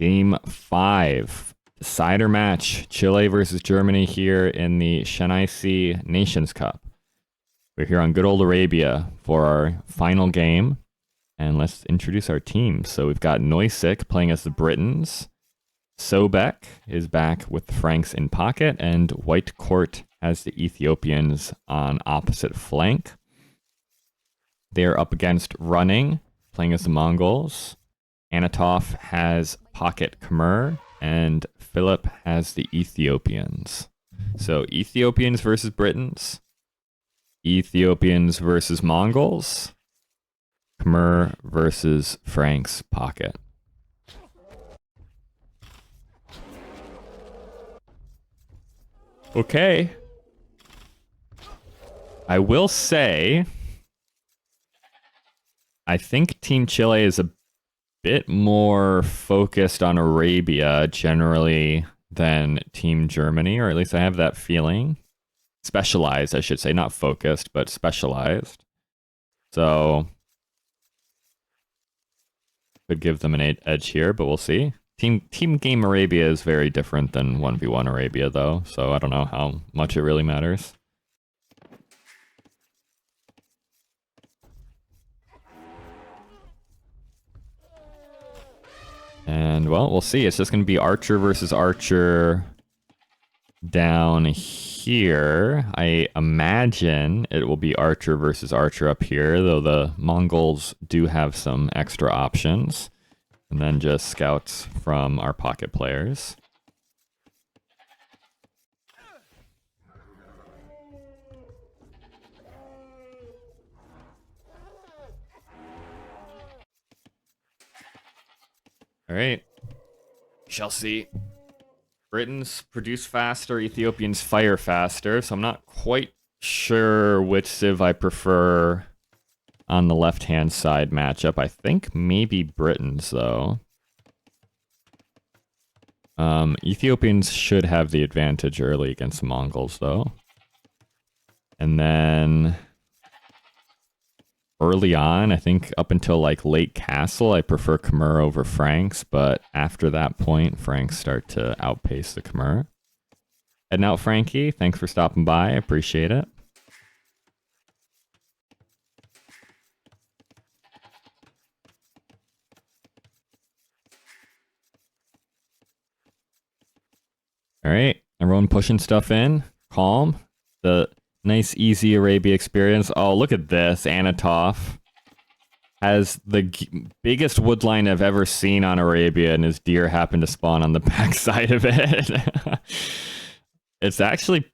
Game 5. Decider match. Chile versus Germany here in the Shenaisi Nations Cup. We're here on good old Arabia for our final game. And let's introduce our team. So we've got Noisik playing as the Britons. Sobek is back with the Franks in pocket. And White Court has the Ethiopians on opposite flank. They're up against Running, playing as the Mongols. Anatov has pocket Khmer. And Philip has the Ethiopians. So Ethiopians versus Britons. Ethiopians versus Mongols. Khmer versus Franks pocket. Okay. I will say, I think Team Chile is a bit more focused on Arabia generally than Team Germany, or at least I have that feeling. Specialized, I should say, not focused, but specialized. So could give them an edge here, but we'll see. Team game Arabia is very different than 1v1 Arabia, though, so I don't know how much it really matters. And, well, we'll see. It's just going to be Archer versus Archer down here. I imagine it will be Archer versus Archer up here, though the Mongols do have some extra options. And then just scouts from our pocket players. All right. Shall see. Britons produce faster, Ethiopians fire faster, so I'm not quite sure which civ I prefer on the left-hand side matchup. I think maybe Britons, though. Ethiopians should have the advantage early against the Mongols, though. And then early on, I think up until like late castle, I prefer Khmer over Franks, but after that point, Franks start to outpace the Khmer. Heading out, Frankie. Thanks for stopping by. I appreciate it. All right, everyone pushing stuff in. Calm. The nice, easy Arabia experience. Oh, look at this. Anatov has the biggest woodline I've ever seen on Arabia, and his deer happened to spawn on the backside of it. It's actually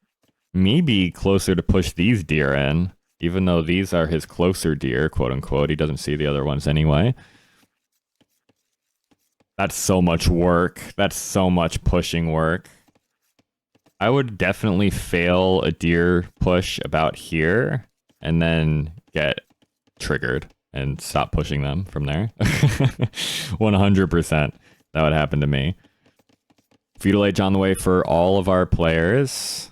maybe closer to push these deer in, even though these are his closer deer, quote unquote. He doesn't see the other ones anyway. That's so much work. That's so much pushing work. I would definitely fail a deer push about here and then get triggered and stop pushing them from there. 100% that would happen to me. Feudal Age on the way for all of our players.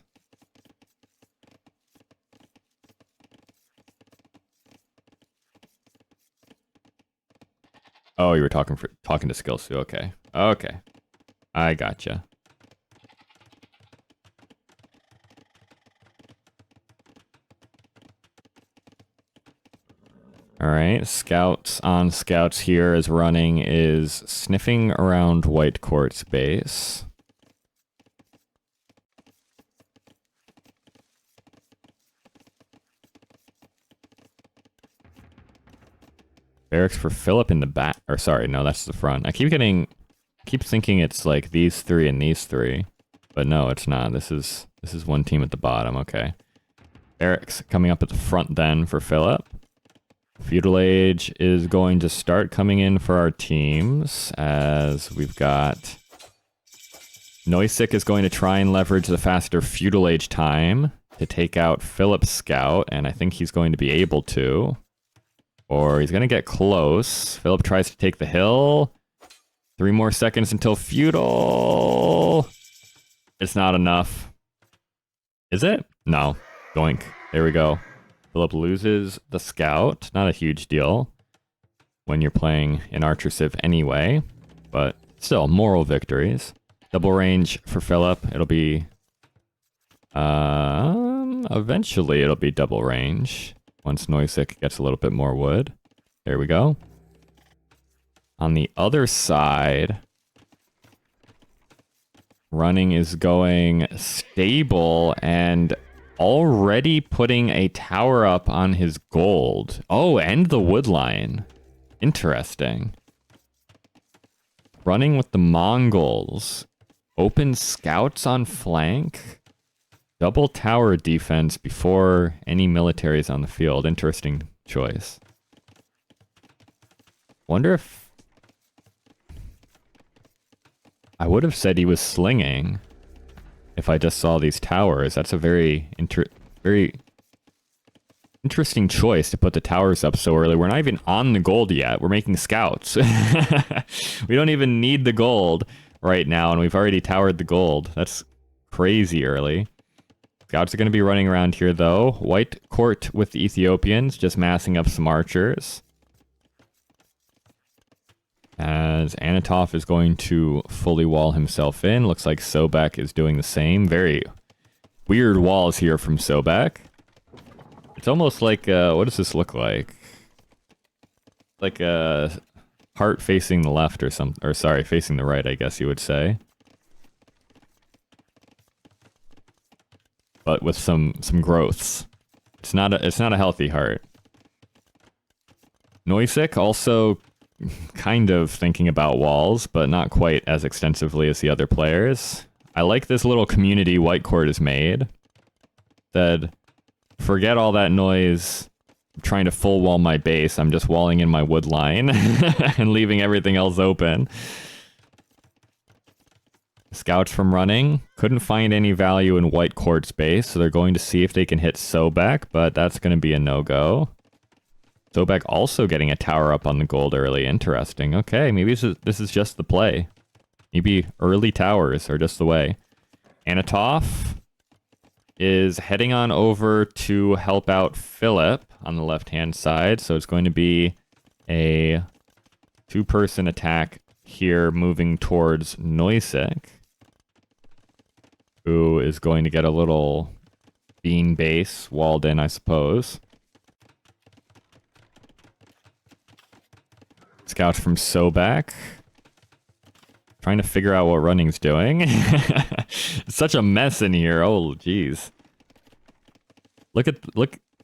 Oh, you were talking to Skillsu. Okay. Okay. I gotcha. Alright, scouts on scouts here as Running is sniffing around White Court's base. Barracks for Philip in the back. Or sorry, no, that's the front. I keep thinking it's like these three and these three. But no, it's not. This is one team at the bottom, okay. Barracks coming up at the front then for Philip. Feudal Age is going to start coming in for our teams, as we've got Noisik is going to try and leverage the faster Feudal Age time to take out Philip's scout, and I think he's going to be able to. Or he's going to get close. Philip tries to take the hill. 3 more seconds until Feudal. It's not enough. Is it? No. Doink. There we go. Philip loses the scout. Not a huge deal when you're playing an Archer Civ anyway, but Still, moral victories. Double range for Philip. It'll be... eventually it'll be double range. Once Noisik gets a little bit more wood. There we go. On the other side... Running is going stable and already putting a tower up on his gold. Oh, and the wood line. Interesting. Running with the Mongols. Open scouts on flank. Double tower defense before any militaries on the field. Interesting choice. Wonder if... I would have said he was slinging if I just saw these towers. That's a very interesting choice to put the towers up so early. We're not even on the gold yet. We're making scouts. We don't even need the gold right now, and we've already towered the gold. That's crazy early. Scouts are going to be running around here, though. White court with the Ethiopians, just massing up some archers. As Anatov is going to fully wall himself in. Looks like Sobek is doing the same. Very weird walls here from Sobek. It's almost like, what does this look like? Like a heart facing the left or something. Or sorry, facing the right, I guess you would say. But with some growths. It's not a healthy heart. Noisik also... kind of thinking about walls, but not quite as extensively as the other players. I like this little community White Court has made. Said, forget all that noise. I'm trying to full wall my base. I'm just walling in my wood line and leaving everything else open. Scouts from running. Couldn't find any value in White Court's base, so they're going to see if they can hit Sobek, but that's going to be a no-go. Sobek also getting a tower up on the gold early. Interesting. Okay, maybe this is just the play. Maybe early towers are just the way. Anatov is heading on over to help out Philip on the left-hand side. So it's going to be a two-person attack here moving towards Noisik, who is going to get a little bean base walled in, I suppose. Scouts from Sobek. Trying to figure out what running's doing. It's such a mess in here. Oh, jeez. Look at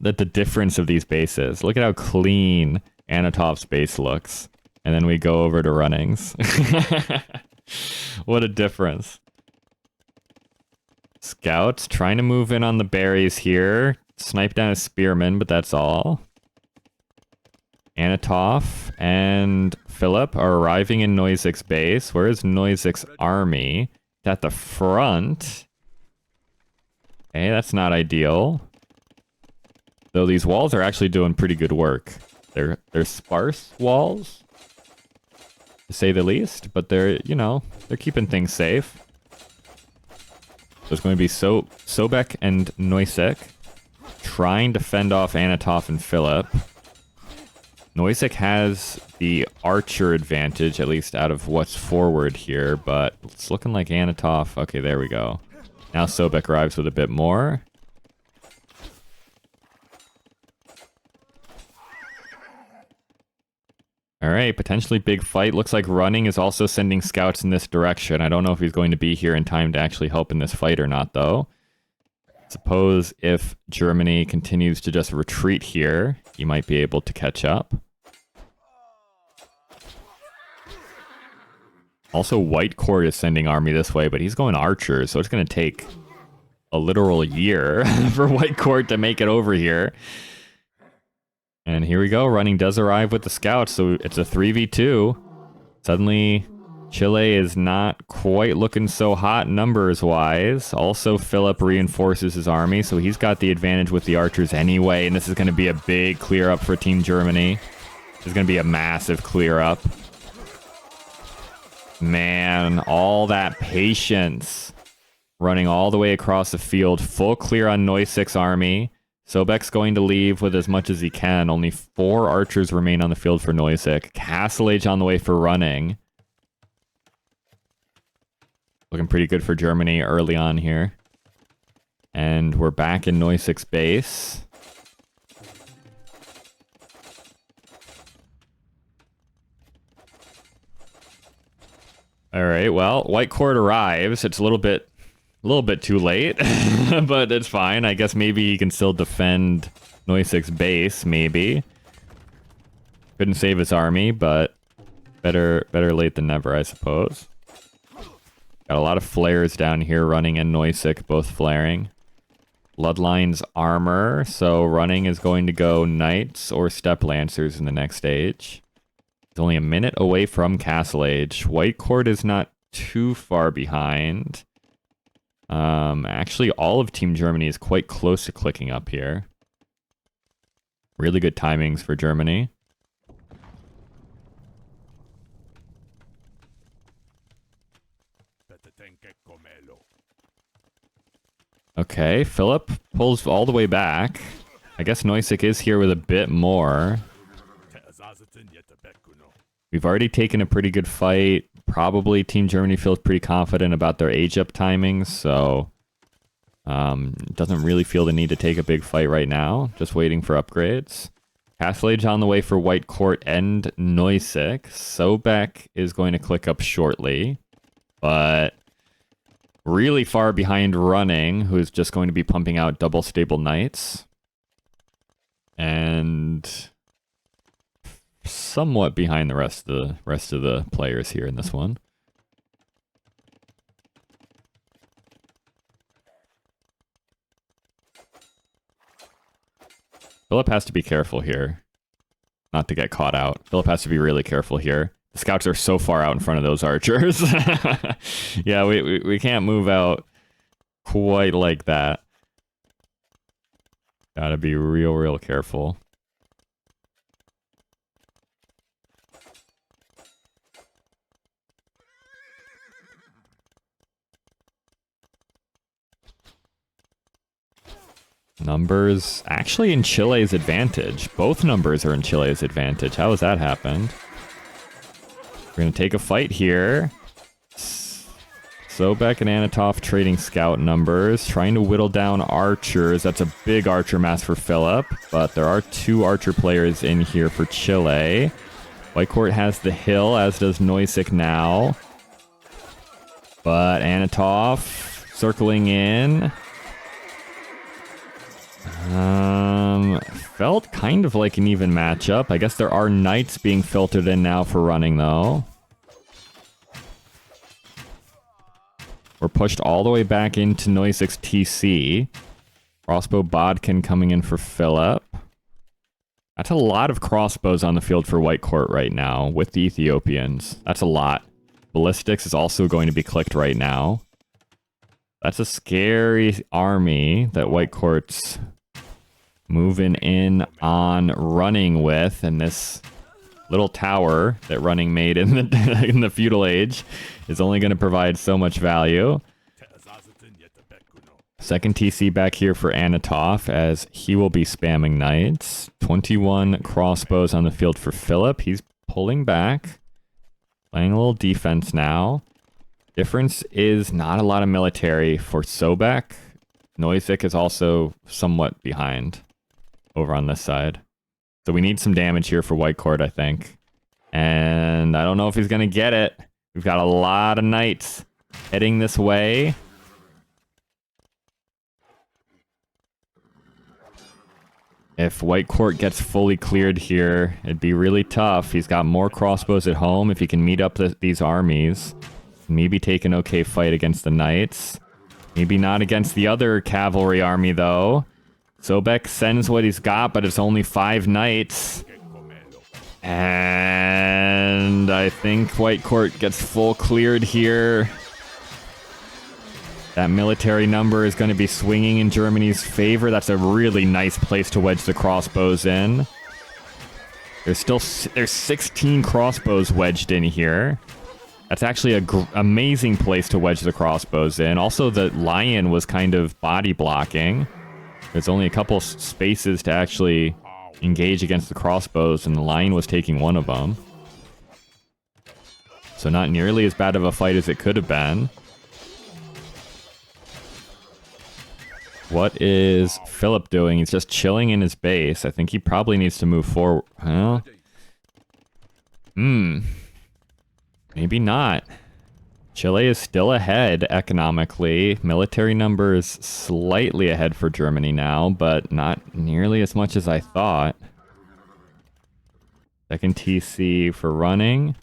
the difference of these bases. Look at how clean Anatov's base looks. And then we go over to runnings. What a difference. Scouts trying to move in on the berries here. Snipe down a spearman, but that's all. Anatov and Philip are arriving in Noisik's base. Where is Noisik's army? It's at the front. Okay, that's not ideal. Though these walls are actually doing pretty good work. They're sparse walls, to say the least, but they're keeping things safe. So it's going to be Sobek and Noisik trying to fend off Anatov and Philip. Noisik has the archer advantage, at least out of what's forward here, but it's looking like Anatov... Okay, there we go. Now Sobek arrives with a bit more. Alright, potentially big fight. Looks like running is also sending scouts in this direction. I don't know if he's going to be here in time to actually help in this fight or not, though. Suppose if Germany continues to just retreat here, he might be able to catch up. Also, White Court is sending army this way, but he's going archers, so it's going to take a literal year for White Court to make it over here. And here we go. Running does arrive with the scouts, so it's a 3v2. Suddenly, Chile is not quite looking so hot numbers-wise. Also, Philip reinforces his army, so he's got the advantage with the archers anyway, and this is going to be a big clear-up for Team Germany. This is going to be a massive clear-up. Man, all that patience. Running all the way across the field. Full clear on Noisik's army. Sobek's going to leave with as much as he can. Only 4 archers remain on the field for Noisik. Castle Age on the way for running. Looking pretty good for Germany early on here. And we're back in Neusick's base. All right, well, White Court arrives. It's a little bit too late, but it's fine. I guess maybe he can still defend Neusick's base, maybe. Couldn't save his army, but better late than never, I suppose. Got a lot of flares down here running in Neusick, both flaring. Bloodline's armor, so running is going to go Knights or Step Lancers in the next stage. It's only a minute away from Castle Age. White Court is not too far behind. Actually, all of Team Germany is quite close to clicking up here. Really good timings for Germany. Okay, Philip pulls all the way back. I guess Neusick is here with a bit more. We've already taken a pretty good fight. Probably Team Germany feels pretty confident about their age-up timings, so doesn't really feel the need to take a big fight right now. Just waiting for upgrades. Castle Age on the way for White Court and Neusick. Sobek is going to click up shortly, but really far behind Running, who's just going to be pumping out double stable Knights. And somewhat behind the rest of the players here in this one. Philip has to be careful here. Not to get caught out. Philip has to be really careful here. The scouts are so far out in front of those archers. Yeah, we can't move out quite like that. Gotta be real careful. Numbers actually in Chile's advantage. Both numbers are in Chile's advantage. How has that happened? We're going to take a fight here. Sobek and Anatov trading scout numbers, trying to whittle down archers. That's a big archer mass for Philip, but there are 2 archer players in here for Chile. White Court has the hill, as does Neusick now. But Anatov circling in. Felt kind of like an even matchup. I guess there are knights being filtered in now for running, though. We're pushed all the way back into Neusick's TC. Crossbow Bodkin coming in for Philip. That's a lot of crossbows on the field for White Court right now with the Ethiopians. That's a lot. Ballistics is also going to be clicked right now. That's a scary army that White Court's moving in on running with, and this little tower that running made in the in the feudal age is only going to provide so much value. Second TC back here for Anatov, as he will be spamming knights. 21 crossbows on the field for Philip. He's pulling back, playing a little defense now. Difference is not a lot of military for Sobek. Neusick is also somewhat behind over on this side. So we need some damage here for White Court, I think. And I don't know if he's going to get it. We've got a lot of knights heading this way. If White Court gets fully cleared here, it'd be really tough. He's got more crossbows at home. If he can meet up these armies, maybe take an okay fight against the knights. Maybe not against the other cavalry army, though. Sobek sends what he's got, but it's only 5 knights. And I think White Court gets full cleared here. That military number is going to be swinging in Germany's favor. That's a really nice place to wedge the crossbows in. There's 16 crossbows wedged in here. That's actually an amazing place to wedge the crossbows in. Also, the lion was kind of body blocking. There's only a couple spaces to actually engage against the crossbows, and the lion was taking one of them. So not nearly as bad of a fight as it could have been. What is Philip doing? He's just chilling in his base. I think he probably needs to move forward. Huh? Maybe not. Chile is still ahead economically. Military numbers slightly ahead for Germany now, but not nearly as much as I thought. Second TC for running.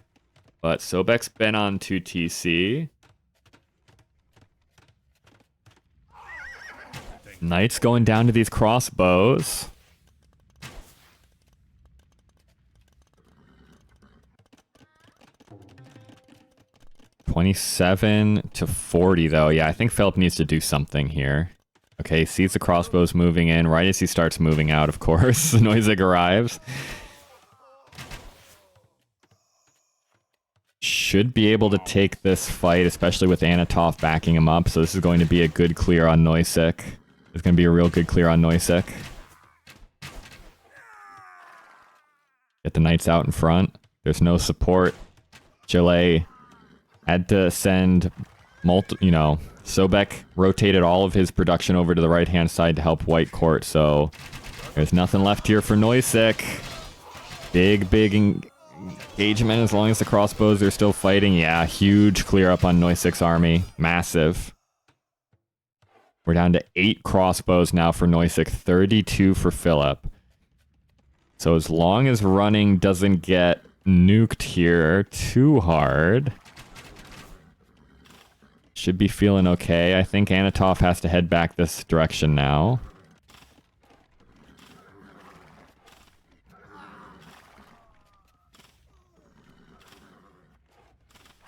But Sobek's been on 2 TC. Knights going down to these crossbows. $27-40 though. Yeah, I think Philip needs to do something here. Okay, sees the crossbows moving in. Right as he starts moving out, of course, Noisig arrives. Should be able to take this fight, especially with Anatov backing him up. So this is going to be a good clear on Noisig. It's going to be a real good clear on Noisig. Get the knights out in front. There's no support. Chile had to send Sobek rotated all of his production over to the right-hand side to help White Court, so there's nothing left here for Noisig. Big engagement as long as the crossbows are still fighting. Yeah, huge clear up on Noisig's army. Massive. We're down to 8 crossbows now for Noisig, 32 for Philip. So as long as running doesn't get nuked here too hard, should be feeling okay. I think Anatov has to head back this direction now.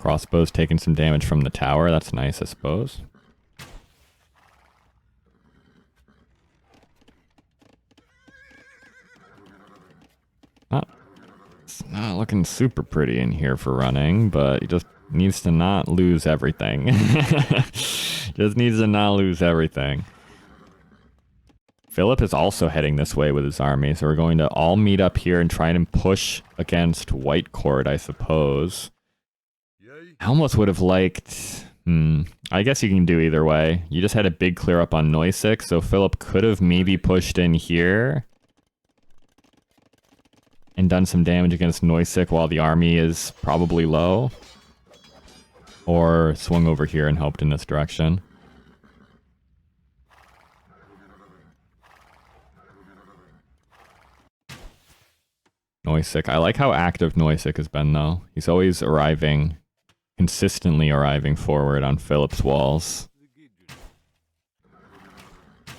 Crossbow's taking some damage from the tower. That's nice, I suppose. It's not looking super pretty in here for running, but he just needs to not lose everything. Just needs to not lose everything. Philip is also heading this way with his army, so we're going to all meet up here and try and push against White Court, I suppose. I almost would have liked... I guess you can do either way. You just had a big clear up on Noisig, so Philip could have maybe pushed in here and done some damage against Noisig while the army is probably low. Or swung over here and helped in this direction. Noisig. I like how active Noisig has been, though. He's always arriving, consistently arriving forward on Philip's walls.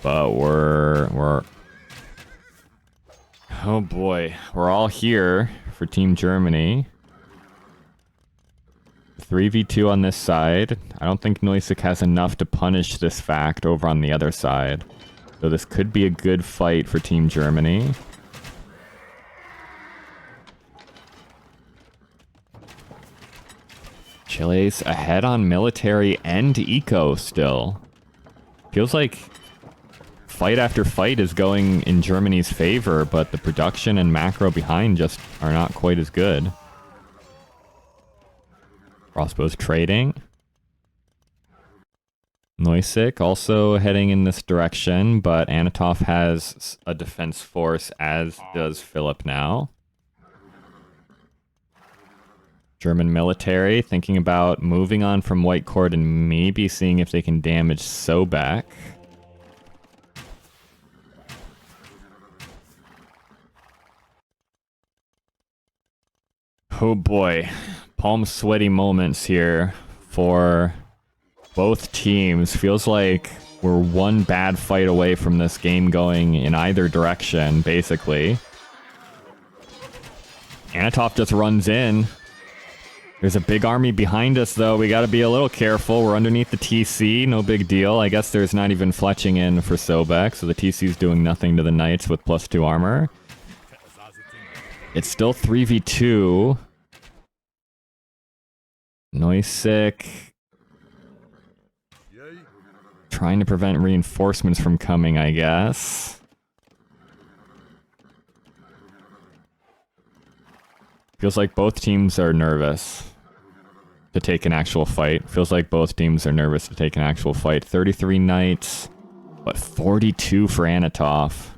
But we're... Oh boy. We're all here for Team Germany. 3v2 on this side. I don't think Noisig has enough to punish this fact over on the other side. So this could be a good fight for Team Germany. Chile's ahead on military and eco still. Feels like fight after fight is going in Germany's favor, but the production and macro behind just are not quite as good. Crossbows trading. Noisig also heading in this direction, but Anatov has a defense force, as does Philip now. German military thinking about moving on from White Court and maybe seeing if they can damage Sobek. Oh boy. Palm sweaty moments here for both teams. Feels like we're one bad fight away from this game going in either direction, basically. Anatov just runs in. There's a big army behind us, though. We gotta be a little careful. We're underneath the TC. No big deal. I guess there's not even fletching in for Sobek, so the TC's doing nothing to the knights with +2 armor. It's still 3v2. Noisig trying to prevent reinforcements from coming, I guess. Feels like both teams are nervous to take an actual fight. Feels like both teams are nervous to take an actual fight. 33 knights, But 42 for Anatov.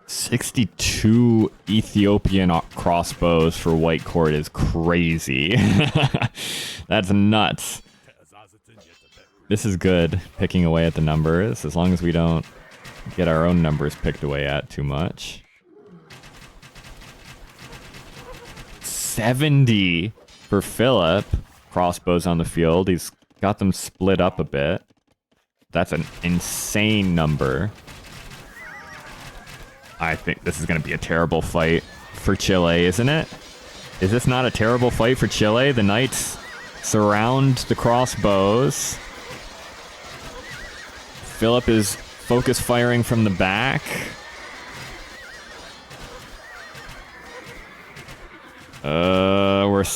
62 Ethiopian crossbows for White Court is crazy. That's nuts. This is good, picking away at the numbers, as long as we don't get our own numbers picked away at too much. 70 for Philip. Crossbows on the field. He's got them split up a bit. That's an insane number. I think this is going to be a terrible fight for Chile, isn't it? Is this not a terrible fight for Chile? The Knights surround the crossbows. Philip is focus firing from the back.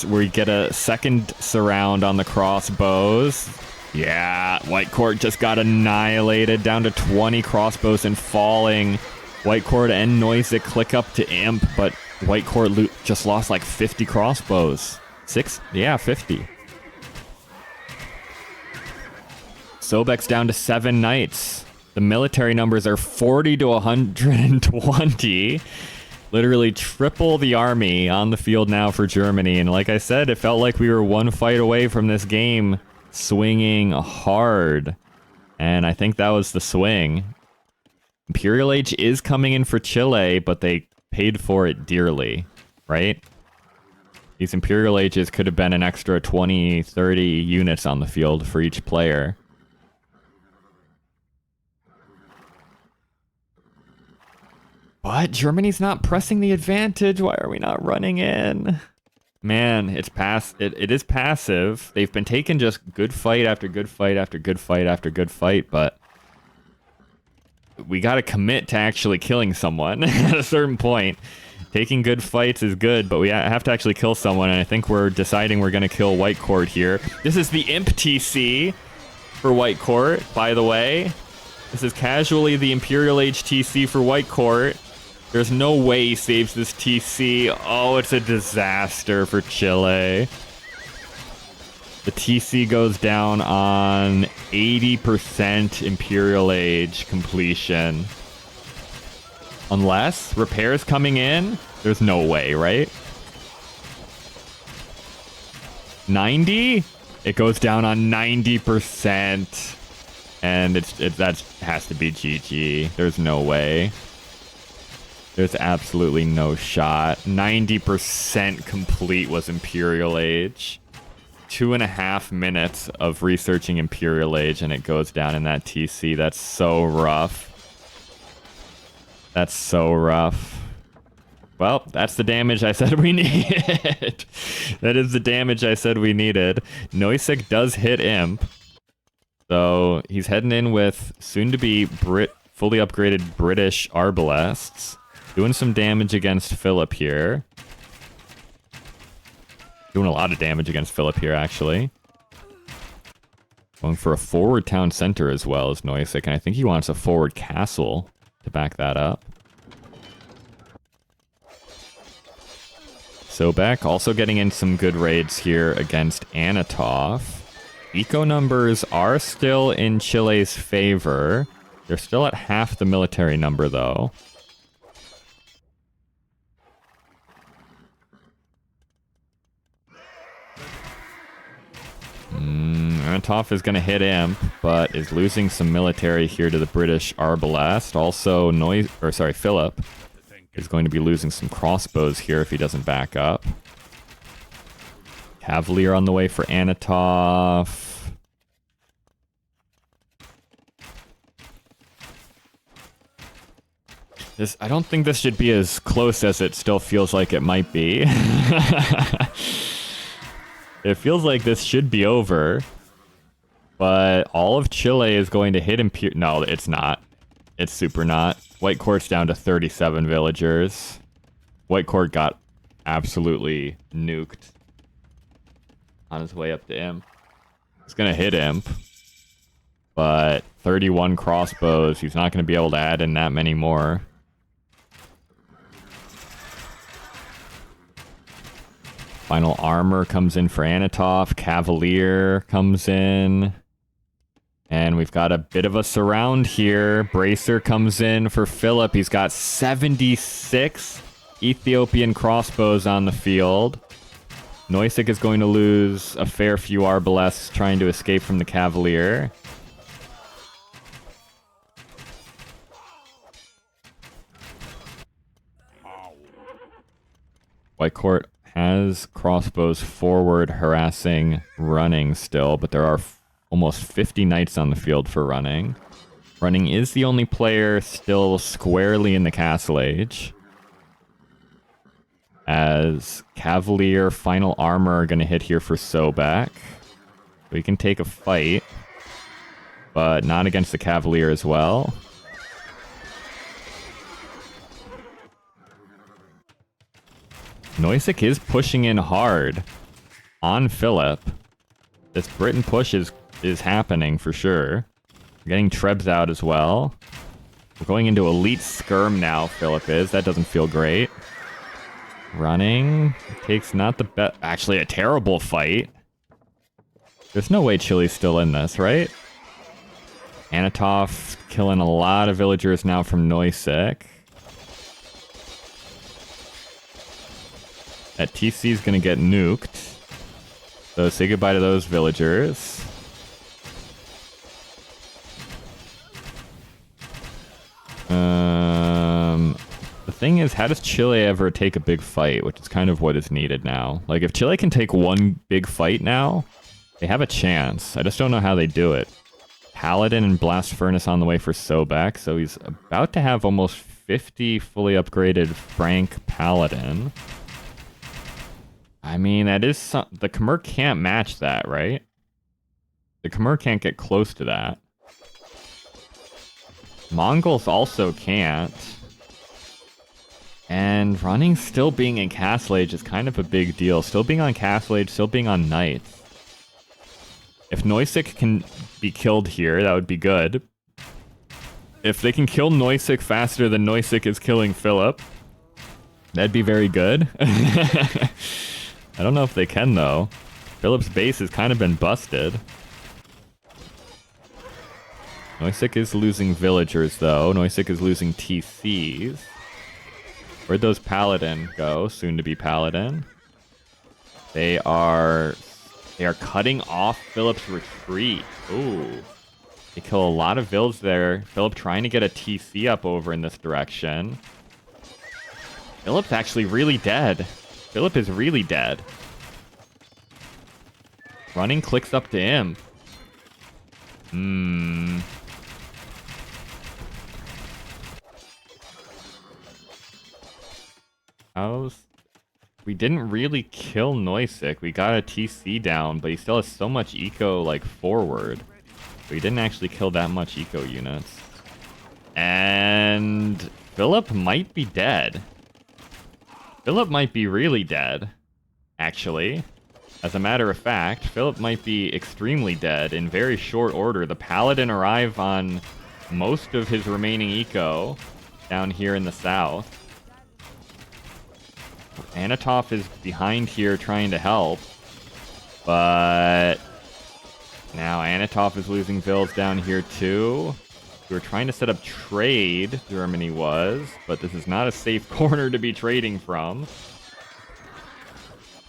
We get a second surround on the crossbows. Yeah, White Court just got annihilated, down to 20 crossbows and falling. White Court and Noisek click up to imp, but White Court just lost like 50 crossbows. 50. Sobek's down to 7 knights. The military numbers are 40 to 120. Literally triple the army on the field now for Germany. And like I said, it felt like we were one fight away from this game swinging hard. And I think that was the swing. Imperial Age is coming in for Chile, but they paid for it dearly, right? These Imperial Ages could have been an extra 20, 30 units on the field for each player. But Germany's not pressing the advantage. Why are we not running in? Man, it is passive. They've been taking just good fight after good fight after good fight after good fight, but we got to commit to actually killing someone at a certain point. Taking good fights is good, but we have to actually kill someone, and I think we're deciding we're going to kill White Court here. This is the Imp TC for White Court, by the way. This is casually the Imperial Age TC for White Court. There's no way he saves this TC. Oh, it's a disaster for Chile. The TC goes down on 80% Imperial Age completion. Unless repairs coming in, there's no way, right? 90? It goes down on 90%. And that has to be GG. There's no way. There's absolutely no shot. 90% complete was Imperial Age. 2.5 minutes of researching Imperial Age and it goes down in that TC. That's so rough. That's so rough. Well, that's the damage I said we needed. That is the damage I said we needed. Noisek does hit Imp. So he's heading in with soon-to-be fully upgraded British Arbalests. Doing some damage against Philip here. Doing a lot of damage against Philip here, actually. Going for a forward town center as well as Noisek, and I think he wants a forward castle to back that up. Sobek also getting in some good raids here against Anatov. Eco numbers are still in Chile's favor. They're still at half the military number, though. Anatov is going to hit Imp, but is losing some military here to the British Arbalest. Also, Philip is going to be losing some crossbows here if he doesn't back up. Cavalier on the way for Anatov. I don't think this should be as close as it still feels like it might be. It feels like this should be over. But all of Chile is going to hit Imperial... No, it's not. It's super not. White Court's down to 37 villagers. White Court got absolutely nuked on his way up to Imp. He's going to hit Imp. But 31 crossbows. He's not going to be able to add in that many more. Final armor comes in for Anatov. Cavalier comes in. And we've got a bit of a surround here. Bracer comes in for Philip. He's got 76 Ethiopian crossbows on the field. Noisik is going to lose a fair few Arbalests trying to escape from the Cavalier. White Court has crossbows forward, harassing running still, but there are almost 50 knights on the field for running. Running is the only player still squarely in the castle age. As Cavalier, Final Armor are going to hit here for Sobek. We can take a fight, but not against the Cavalier as well. Noisik is pushing in hard on Philip. This Britain push is happening for sure. We're getting Trebs out as well. We're going into elite skirm now, Philip is. That doesn't feel great. Running. Takes not the best. Actually, a terrible fight. There's no way Chile's still in this, right? Anatov killing a lot of villagers now from Noisik. That TC is going to get nuked. So say goodbye to those villagers. The thing is, how does Chile ever take a big fight? Which is kind of what is needed now. Like, if Chile can take one big fight now, they have a chance. I just don't know how they do it. Paladin and Blast Furnace on the way for Sobek, so he's about to have almost 50 fully upgraded Frank Paladin. I mean, that is the Khmer can't match that, right? The Khmer can't get close to that. Mongols also can't. And running still being in Castle Age is kind of a big deal. Still being on Castle Age, still being on Knights. If Noisik can be killed here, that would be good. If they can kill Noisik faster than Noisik is killing Philip, that'd be very good. I don't know if they can, though. Philip's base has kind of been busted. Noisik is losing villagers, though. Noisik is losing TCs. Where'd those Paladin go? Soon to be Paladin. They are cutting off Philip's retreat. Ooh. They kill a lot of vills there. Philip trying to get a TC up over in this direction. Philip's actually really dead. Philip is really dead. Running clicks up to him. We didn't really kill Noisik. We got a TC down, but he still has so much eco, like, forward. We didn't actually kill that much eco units. And Philip might be dead. Philip might be really dead, actually. As a matter of fact, Philip might be extremely dead in very short order. The Paladin arrive on most of his remaining eco down here in the south. Anatov is behind here trying to help, but now Anatov is losing vills down here too. We were trying to set up trade, Germany was, but this is not a safe corner to be trading from.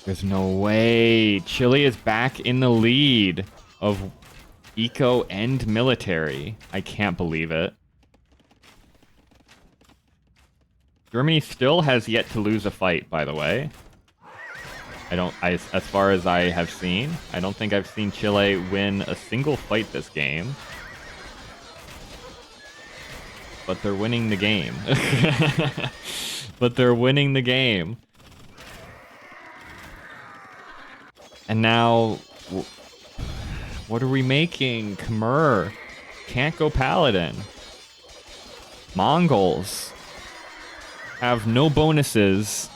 There's no way. Chile is back in the lead of eco and military. I can't believe it. Germany still has yet to lose a fight, by the way. As far as I have seen, I don't think I've seen Chile win a single fight this game. But they're winning the game. But they're winning the game. And now, what are we making? Khmer can't go Paladin. Mongols have no bonuses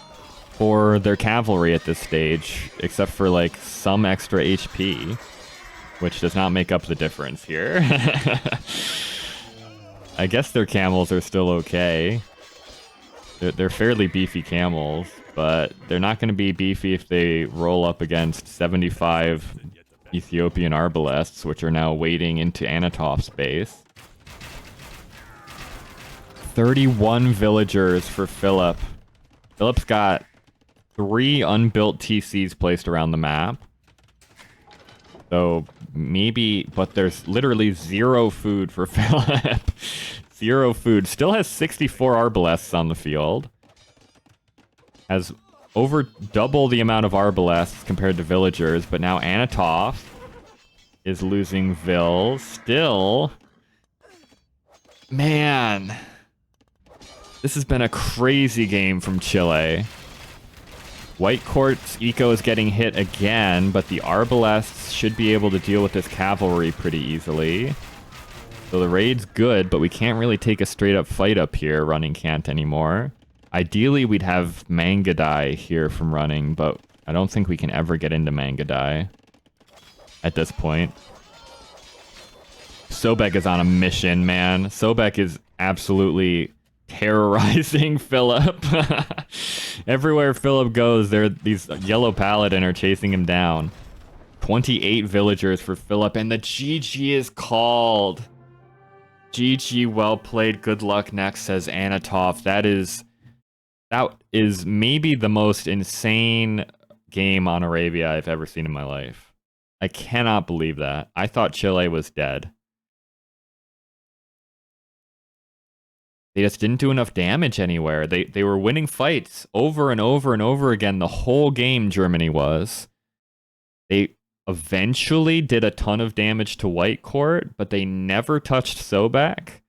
for their cavalry at this stage, except for, like, some extra HP, which does not make up the difference here. I guess their camels are still okay. They're fairly beefy camels, but they're not going to be beefy if they roll up against 75 Ethiopian Arbalests, which are now wading into Anatov's base. 31 villagers for Philip. Philip's got 3 unbuilt TCs placed around the map. So maybe, but there's literally 0 food for Philip. 0 food. Still has 64 Arbalests on the field. Has over double the amount of Arbalests compared to villagers, but now Anatov is losing Vil. Still, man, this has been a crazy game from Chile. White Court's eco is getting hit again, but the Arbalests should be able to deal with this cavalry pretty easily. So the raid's good, but we can't really take a straight up fight up here. Running can't anymore. Ideally, we'd have Mangadai here from running, but I don't think we can ever get into Mangadai at this point. Sobek is on a mission, man. Sobek is absolutely terrorizing Philip. Everywhere Philip goes, these yellow paladin are chasing him down. 28 villagers for Philip, and the GG is called. GG, well played. Good luck next, says Anatov. That is maybe the most insane game on Arabia I've ever seen in my life. I cannot believe that. I thought Chile was dead. They just didn't do enough damage anywhere. They were winning fights over and over and over again the whole game, Germany was. They eventually did a ton of damage to White Court, but they never touched Sobek.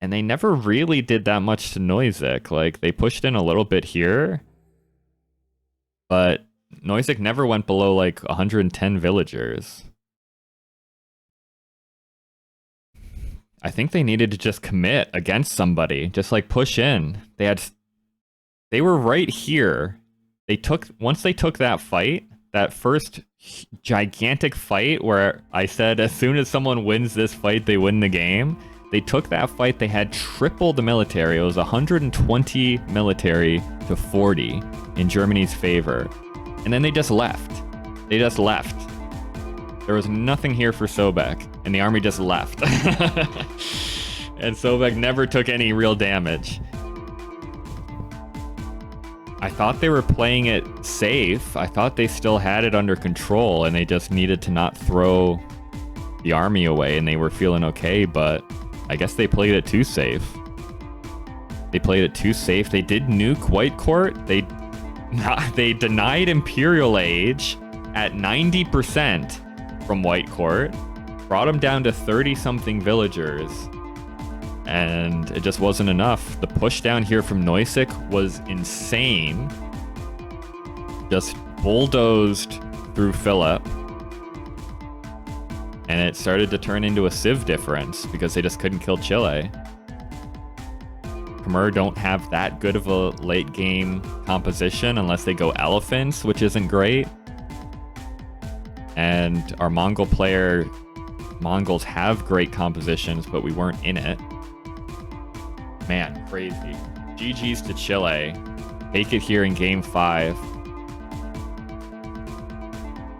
And they never really did that much to Noisek. Like, they pushed in a little bit here, but Noisek never went below, like, 110 villagers. I think they needed to just commit against somebody. Just, like, push in. They were right here. Once they took that fight, that first gigantic fight where I said as soon as someone wins this fight, they win the game. They took that fight, they had triple the military. It was 120 military to 40 in Germany's favor. And then they just left. They just left. There was nothing here for Sobek, and the army just left. And Sobek never took any real damage. I thought they were playing it safe. I thought they still had it under control, and they just needed to not throw the army away, and they were feeling okay, but I guess they played it too safe. They played it too safe. They did nuke White Court. They denied Imperial Age at 90% from White Court. Brought them down to 30-something villagers. And it just wasn't enough. The push down here from Noisek was insane. Just bulldozed through Philip. And it started to turn into a civ difference because they just couldn't kill Chile. Khmer don't have that good of a late game composition unless they go elephants, which isn't great. And our Mongols have great compositions, but we weren't in it. Man, crazy. GG's to Chile. Take it here in game 5.